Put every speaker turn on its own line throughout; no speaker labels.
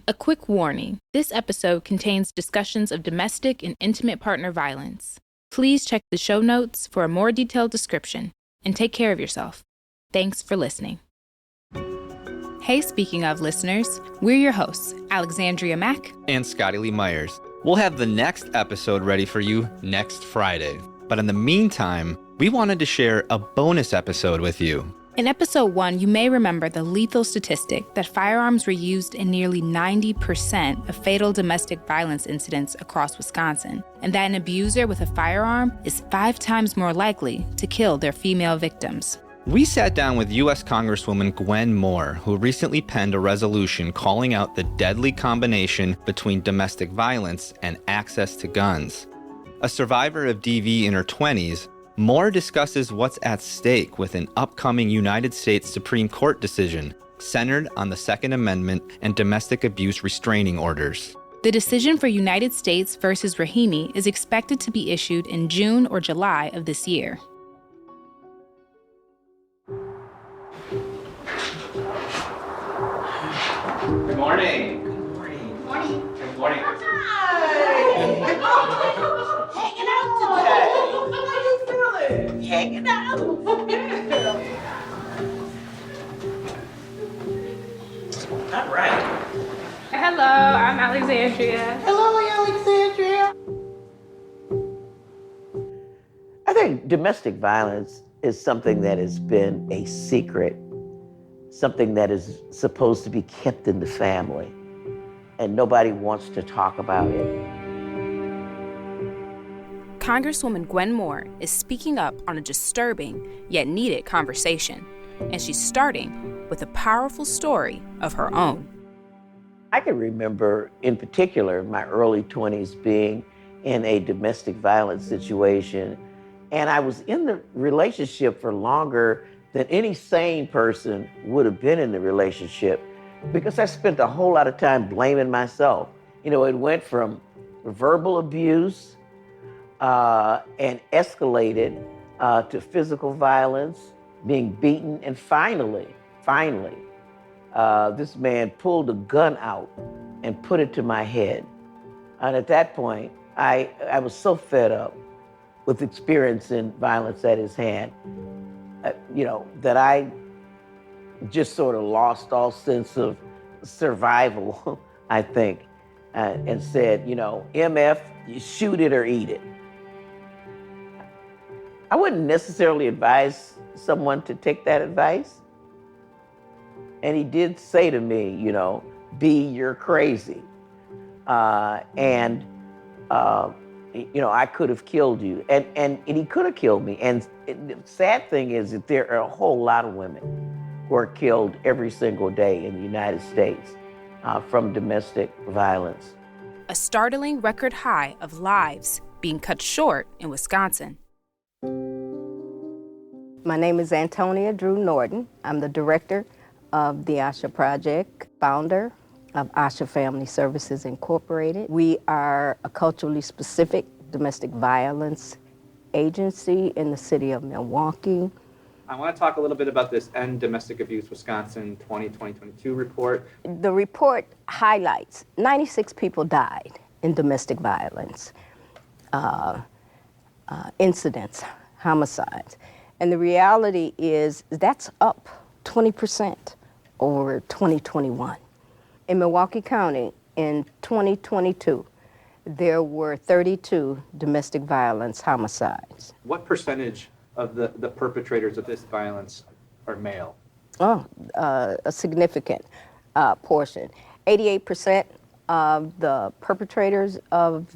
A quick warning, this episode contains discussions of domestic and intimate partner violence. Please check the show notes for a more detailed description, and take care of yourself. Thanks for listening. Hey, speaking of listeners, we're your hosts, Alexandria Mack
and Scotty Lee Myers. We'll have the next episode ready for you next Friday. But in the meantime, we wanted to share a bonus episode with you.
In episode 1, you may remember the lethal statistic that firearms were used in nearly 90% of fatal domestic violence incidents across Wisconsin, and that an abuser with a firearm is 5 times more likely to kill their female victims.
We sat down with U.S. Congresswoman Gwen Moore, who recently penned a resolution calling out the deadly combination between domestic violence and access to guns. A survivor of DV in her 20s, Moore discusses what's at stake with an upcoming United States Supreme Court decision centered on the Second Amendment and domestic abuse restraining orders.
The decision for United States versus Rahimi is expected to be issued in June or July of this year.
Good morning.
Good morning. Good morning.
Good morning.
Hi. Hanging out today. How you feeling? Hanging out. All right.
Hello, I'm Alexandria.
Hello, Alexandria. I think domestic violence is something that has been a secret, something that is supposed to be kept in the family, and nobody wants to talk about it.
Congresswoman Gwen Moore is speaking up on a disturbing yet needed conversation, and she's starting with a powerful story of her own.
I can remember, in particular, my early 20s being in a domestic violence situation, and I was in the relationship for longer than any sane person would have been in the relationship, because I spent a whole lot of time blaming myself. You know, it went from verbal abuse and escalated to physical violence, being beaten, and finally, this man pulled a gun out and put it to my head. And at that point, I was so fed up with experiencing violence at his hand, that I just sort of lost all sense of survival, I think, and said, MF, you shoot it or eat it. I wouldn't necessarily advise someone to take that advice. And he did say to me, B, you're crazy. I could have killed you. And he could have killed me. And the sad thing is that there are a whole lot of women who are killed every single day in the United States from domestic violence.
A startling record high of lives being cut short in Wisconsin.
My name is Antonia Drew Norton. I'm the director of the ASHA Project, founder of ASHA Family Services Incorporated. We are a culturally specific domestic violence agency in the city of Milwaukee.
I want to talk a little bit about this End Domestic Abuse Wisconsin 2022 report.
The report highlights 96 people died in domestic violence incidents, homicides. And the reality is that's up 20% over 2021. In Milwaukee County in 2022, there were 32 domestic violence homicides.
What percentage of the perpetrators of this violence are male?
A significant portion. 88% of the perpetrators of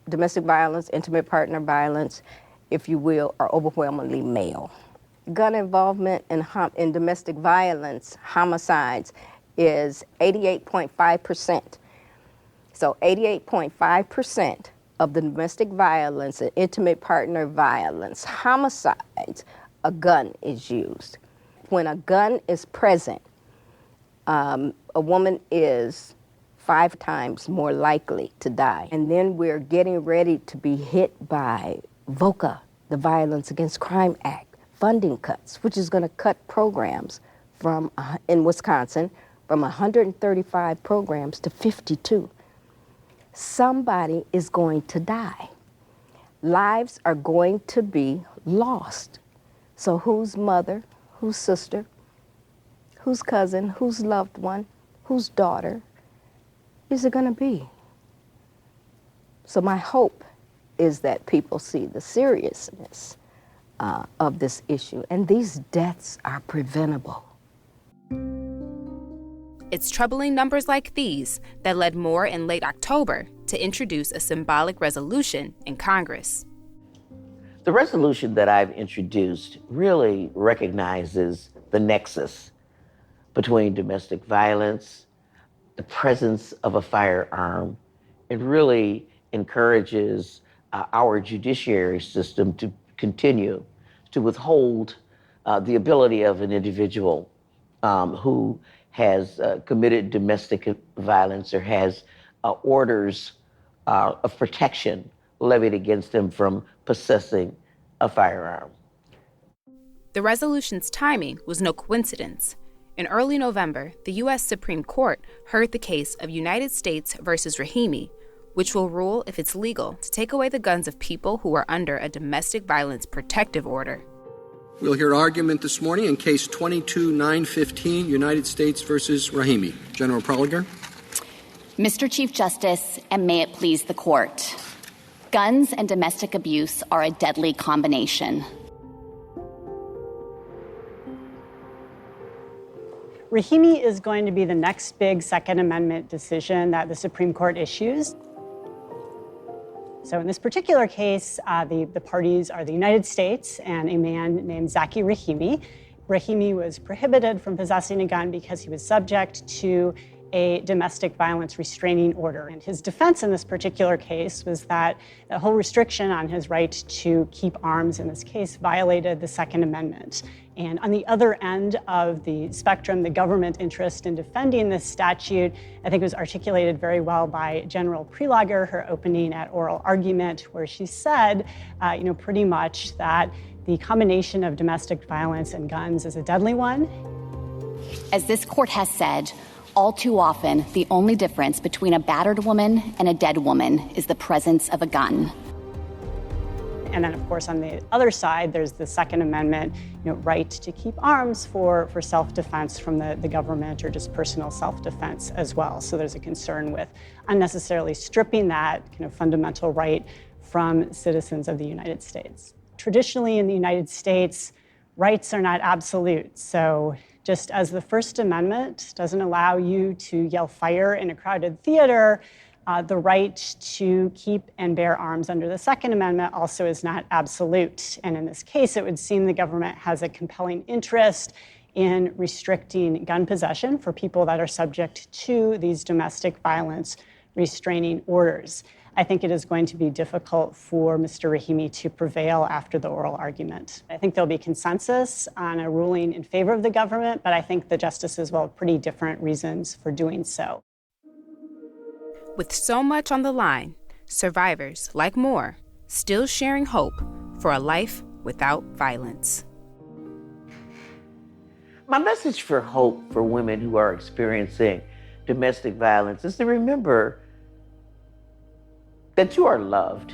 domestic violence, intimate partner violence, if you will, are overwhelmingly male. Gun involvement in domestic violence homicides is 88.5%. So 88.5% of the domestic violence and intimate partner violence homicides, a gun is used. When a gun is present, a woman is 5 times more likely to die. And then we're getting ready to be hit by VOCA, the Violence Against Crime Act, funding cuts, which is going to cut programs in Wisconsin from 135 programs to 52. Somebody is going to die. Lives are going to be lost. So whose mother, whose sister, whose cousin, whose loved one, whose daughter is it going to be? So my hope is that people see the seriousness of this issue, and these deaths are preventable.
It's troubling numbers like these that led Moore in late October to introduce a symbolic resolution in Congress.
The resolution that I've introduced really recognizes the nexus between domestic violence, the presence of a firearm. It really encourages our judiciary system to continue to withhold the ability of an individual who has committed domestic violence or has orders of protection levied against them from possessing a firearm.
The resolution's timing was no coincidence. In early November, the U.S. Supreme Court heard the case of United States versus Rahimi, which will rule if it's legal to take away the guns of people who are under a domestic violence protective order.
We'll hear argument this morning in Case 22-915, United States versus Rahimi. General Proliger.
Mr. Chief Justice, and may it please the Court, guns and domestic abuse are a deadly combination.
Rahimi is going to be the next big Second Amendment decision that the Supreme Court issues. So in this particular case, the parties are the United States and a man named Zaki Rahimi. Rahimi was prohibited from possessing a gun because he was subject to a domestic violence restraining order. And his defense in this particular case was that the whole restriction on his right to keep arms in this case violated the Second Amendment. And on the other end of the spectrum, the government interest in defending this statute, I think was articulated very well by General Proliger, her opening at oral argument, where she said, pretty much that the combination of domestic violence and guns is a deadly one.
As this court has said, all too often, the only difference between a battered woman and a dead woman is the presence of a gun.
And then, of course, on the other side, there's the Second Amendment, right to keep arms for self-defense from the government or just personal self-defense as well. So there's a concern with unnecessarily stripping that fundamental right from citizens of the United States. Traditionally, in the United States, rights are not absolute. So just as the First Amendment doesn't allow you to yell fire in a crowded theater, the right to keep and bear arms under the Second Amendment also is not absolute. And in this case, it would seem the government has a compelling interest in restricting gun possession for people that are subject to these domestic violence restraining orders. I think it is going to be difficult for Mr. Rahimi to prevail after the oral argument. I think there'll be consensus on a ruling in favor of the government, but I think the justices will have pretty different reasons for doing so.
With so much on the line, survivors like Moore still sharing hope for a life without violence.
My message for hope for women who are experiencing domestic violence is to remember that you are loved,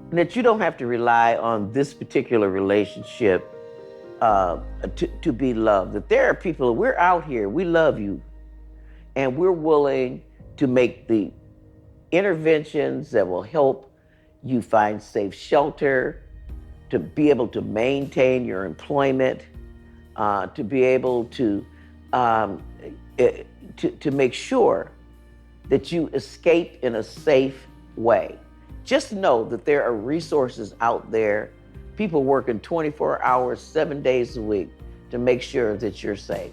and that you don't have to rely on this particular relationship to be loved. That there are people, we're out here, we love you, and we're willing to make the interventions that will help you find safe shelter, to be able to maintain your employment, to be able to make sure that you escape in a safe way. Just know that there are resources out there, people working 24 hours, 7 days a week to make sure that you're safe.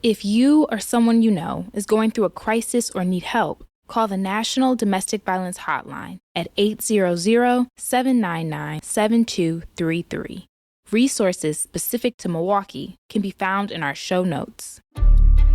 If you or someone you know is going through a crisis or need help, call the National Domestic Violence Hotline at 800-799-7233. Resources specific to Milwaukee can be found in our show notes.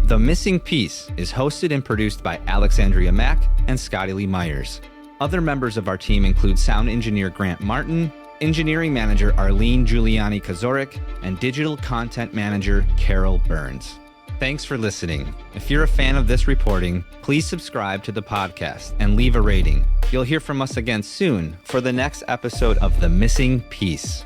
The Missing Piece is hosted and produced by Alexandria Mack and Scotty Lee Myers. Other members of our team include sound engineer Grant Martin, engineering manager Arlene Giuliani-Kazorik, and digital content manager Carol Burns. Thanks for listening. If you're a fan of this reporting, please subscribe to the podcast and leave a rating. You'll hear from us again soon for the next episode of The Missing Piece.